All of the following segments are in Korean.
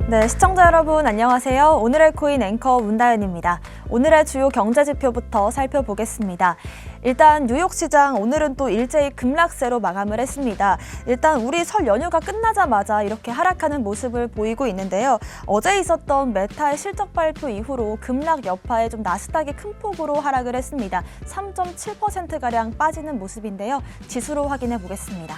네, 시청자 여러분 안녕하세요. 오늘의 코인 앵커 문다연입니다. 오늘의 주요 경제지표부터 살펴보겠습니다. 일단 뉴욕 시장 오늘은 또 일제히 급락세로 마감을 했습니다. 일단 우리 설 연휴가 끝나자마자 이렇게 하락하는 모습을 보이고 있는데요. 어제 있었던 메타의 실적 발표 이후로 급락 여파에 좀 나스닥이 큰 폭으로 하락을 했습니다. 3.7%가량 빠지는 모습인데요. 지수로 확인해 보겠습니다.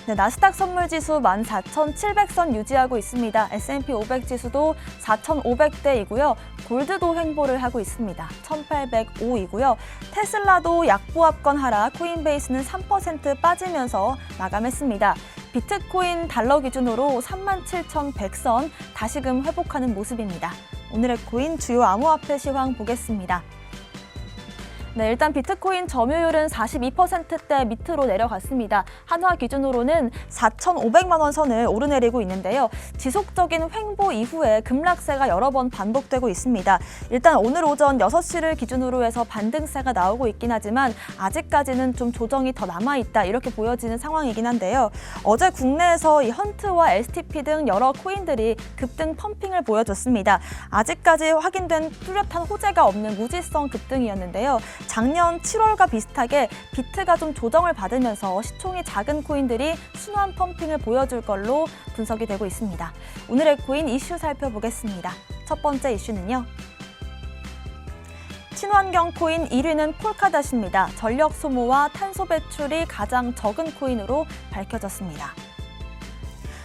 네, 나스닥 선물지수 14,700선 유지하고 있습니다. S&P 500 지수도 4,500대이고요. 골드도 횡보를 하고 있습니다. 1,805이고요. 테슬라도 약보합권 하락, 코인베이스는 3% 빠지면서 마감했습니다. 비트코인 달러 기준으로 37,100선 다시금 회복하는 모습입니다. 오늘의 코인 주요 암호화폐 시황 보겠습니다. 네, 일단 비트코인 점유율은 42%대 밑으로 내려갔습니다. 한화 기준으로는 4,500만 원 선을 오르내리고 있는데요. 지속적인 횡보 이후에 급락세가 여러 번 반복되고 있습니다. 일단 오늘 오전 6시를 기준으로 해서 반등세가 나오고 있긴 하지만 아직까지는 좀 조정이 더 남아있다 이렇게 보여지는 상황이긴 한데요. 어제 국내에서 이 헌트와 STP 등 여러 코인들이 급등 펌핑을 보여줬습니다. 아직까지 확인된 뚜렷한 호재가 없는 무지성 급등이었는데요. 작년 7월과 비슷하게 비트가 좀 조정을 받으면서 시총이 작은 코인들이 순환 펌핑을 보여줄 걸로 분석이 되고 있습니다. 오늘의 코인 이슈 살펴보겠습니다. 첫 번째 이슈는요. 친환경 코인 1위는 폴카닷입니다. 전력 소모와 탄소 배출이 가장 적은 코인으로 밝혀졌습니다.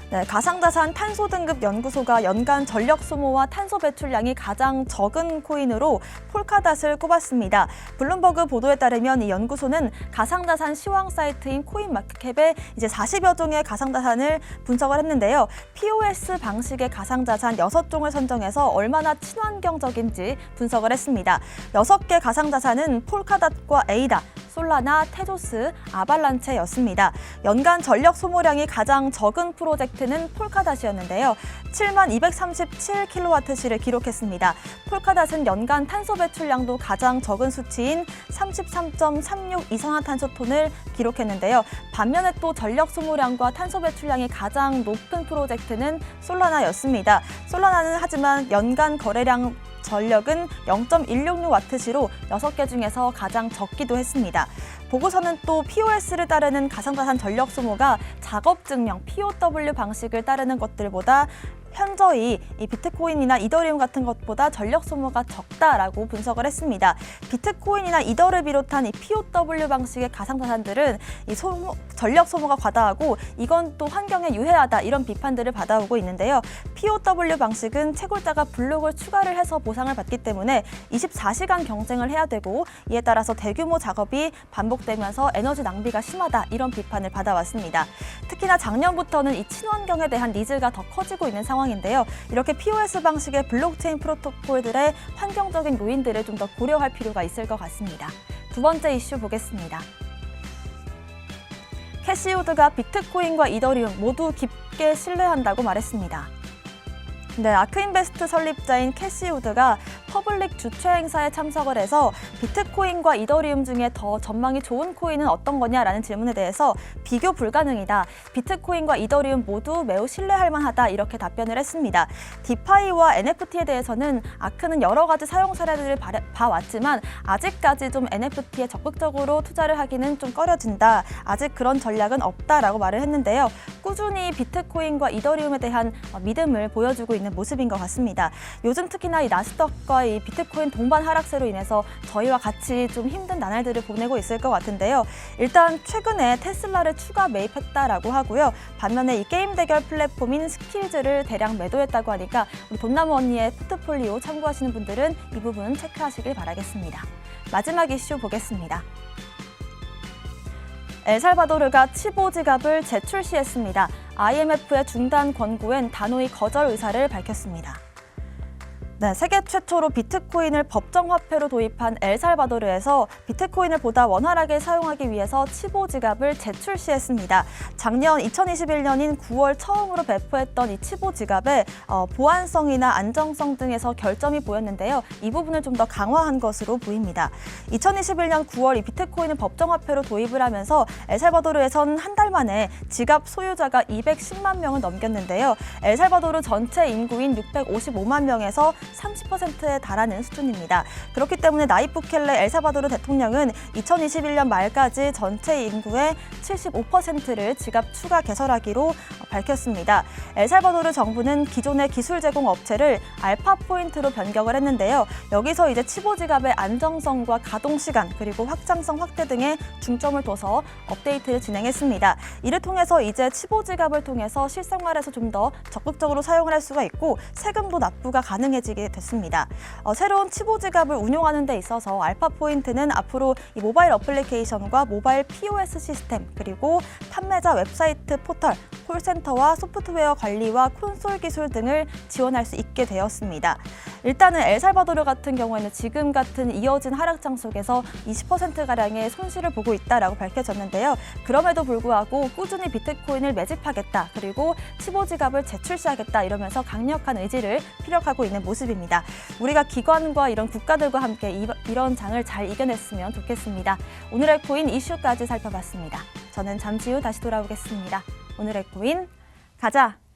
네, 가상자산 탄소등급 연구소가 연간 전력 소모와 탄소 배출량이 가장 적은 코인으로 폴카닷을 꼽았습니다. 블룸버그 보도에 따르면 이 연구소는 가상자산 시황 사이트인 코인마켓캡에 이제 40여 종의 가상자산을 분석을 했는데요. POS 방식의 가상자산 6종을 선정해서 얼마나 친환경적인지 분석을 했습니다. 6개 가상자산은 폴카닷과 에이다, 솔라나, 테조스, 아발란체였습니다. 연간 전력 소모량이 가장 적은 프로젝트는 폴카닷이었는데요. 7237kWh를 기록했습니다. 폴카닷은 연간 탄소 배출량도 가장 적은 수치인 33.36 이산화탄소톤을 기록했는데요. 반면에 또 전력 소모량과 탄소 배출량이 가장 높은 프로젝트는 솔라나였습니다. 솔라나는 하지만 연간 거래량 전력은 0.166W시로 6개 중에서 가장 적기도 했습니다. 보고서는 또 POS를 따르는 가상자산 전력 소모가 작업 증명 POW 방식을 따르는 것들보다 현저히 이 비트코인이나 이더리움 같은 것보다 전력 소모가 적다라고 분석을 했습니다. 비트코인이나 이더를 비롯한 이 POW 방식의 가상자산들은 이 전력 소모가 과다하고 이건 또 환경에 유해하다 이런 비판들을 받아오고 있는데요. POW 방식은 채굴자가 블록을 추가를 해서 보상을 받기 때문에 24시간 경쟁을 해야 되고 이에 따라서 대규모 작업이 반복되면서 에너지 낭비가 심하다 이런 비판을 받아왔습니다. 특히나 작년부터는 이 친환경에 대한 니즈가 더 커지고 있는 상황인데요. 이렇게 POS 방식의 블록체인 프로토콜들의 환경적인 요인들을 좀 더 고려할 필요가 있을 것 같습니다. 두 번째 이슈 보겠습니다. 캐시우드가 비트코인과 이더리움 모두 깊게 신뢰한다고 말했습니다. 네, 아크인베스트 설립자인 캐시우드가 퍼블릭 주최 행사에 참석을 해서 비트코인과 이더리움 중에 더 전망이 좋은 코인은 어떤 거냐라는 질문에 대해서 비교 불가능이다. 비트코인과 이더리움 모두 매우 신뢰할 만하다. 이렇게 답변을 했습니다. 디파이와 NFT에 대해서는 아크는 여러 가지 사용 사례들을 봐왔지만 아직까지 좀 NFT에 적극적으로 투자를 하기는 좀 꺼려진다. 아직 그런 전략은 없다라고 말을 했는데요. 꾸준히 비트코인과 이더리움에 대한 믿음을 보여주고 있는 모습인 것 같습니다. 요즘 특히나 이 나스닥과 이 비트코인 동반 하락세로 인해서 저희와 같이 좀 힘든 나날들을 보내고 있을 것 같은데요. 일단 최근에 테슬라를 추가 매입했다라고 하고요. 반면에 이 게임 대결 플랫폼인 스킬즈를 대량 매도했다고 하니까 우리 돈나무 언니의 포트폴리오 참고하시는 분들은 이 부분 체크하시길 바라겠습니다. 마지막 이슈 보겠습니다. 엘살바도르가 치보 지갑을 재출시했습니다. IMF의 중단 권고엔 단호히 거절 의사를 밝혔습니다. 네, 세계 최초로 비트코인을 법정 화폐로 도입한 엘살바도르에서 비트코인을 보다 원활하게 사용하기 위해서 치보 지갑을 재출시했습니다. 작년 2021년인 9월 처음으로 배포했던 이 치보 지갑의 보안성이나 안정성 등에서 결점이 보였는데요. 이 부분을 좀 더 강화한 것으로 보입니다. 2021년 9월 이 비트코인을 법정 화폐로 도입을 하면서 엘살바도르에선 한 달 만에 지갑 소유자가 210만 명을 넘겼는데요. 엘살바도르 전체 인구인 655만 명에서 30%에 달하는 수준입니다. 그렇기 때문에 나이프 부켈레 엘살바도르 대통령은 2021년 말까지 전체 인구의 75%를 지갑 추가 개설하기로 밝혔습니다. 엘살바도르 정부는 기존의 기술 제공 업체를 알파 포인트로 변경을 했는데요. 여기서 이제 치보 지갑의 안정성과 가동 시간 그리고 확장성 확대 등에 중점을 둬서 업데이트를 진행했습니다. 이를 통해서 이제 치보 지갑을 통해서 실생활에서 좀 더 적극적으로 사용을 할 수가 있고 세금도 납부가 가능해지게 됐습니다. 새로운 치보 지갑을 운용하는 데 있어서 알파 포인트는 앞으로 이 모바일 어플리케이션과 모바일 POS 시스템 그리고 판매자 웹사이트 포털, 콜센터와 소프트웨어 관리와 콘솔 기술 등을 지원할 수 있게 되었습니다. 일단은 엘살바도르 같은 경우에는 지금 같은 이어진 하락장 속에서 20%가량의 손실을 보고 있다라고 밝혀졌는데요. 그럼에도 불구하고 꾸준히 비트코인을 매집하겠다 그리고 치보 지갑을 재출시하겠다 이러면서 강력한 의지를 피력하고 있는 모습입니다. 우리가 기관과 이런 국가들과 함께 이런 장을 잘 이겨냈으면 좋겠습니다. 오늘의 코인 이슈까지 살펴봤습니다. 저는 잠시 후 다시 돌아오겠습니다. 오늘의 코인 가자!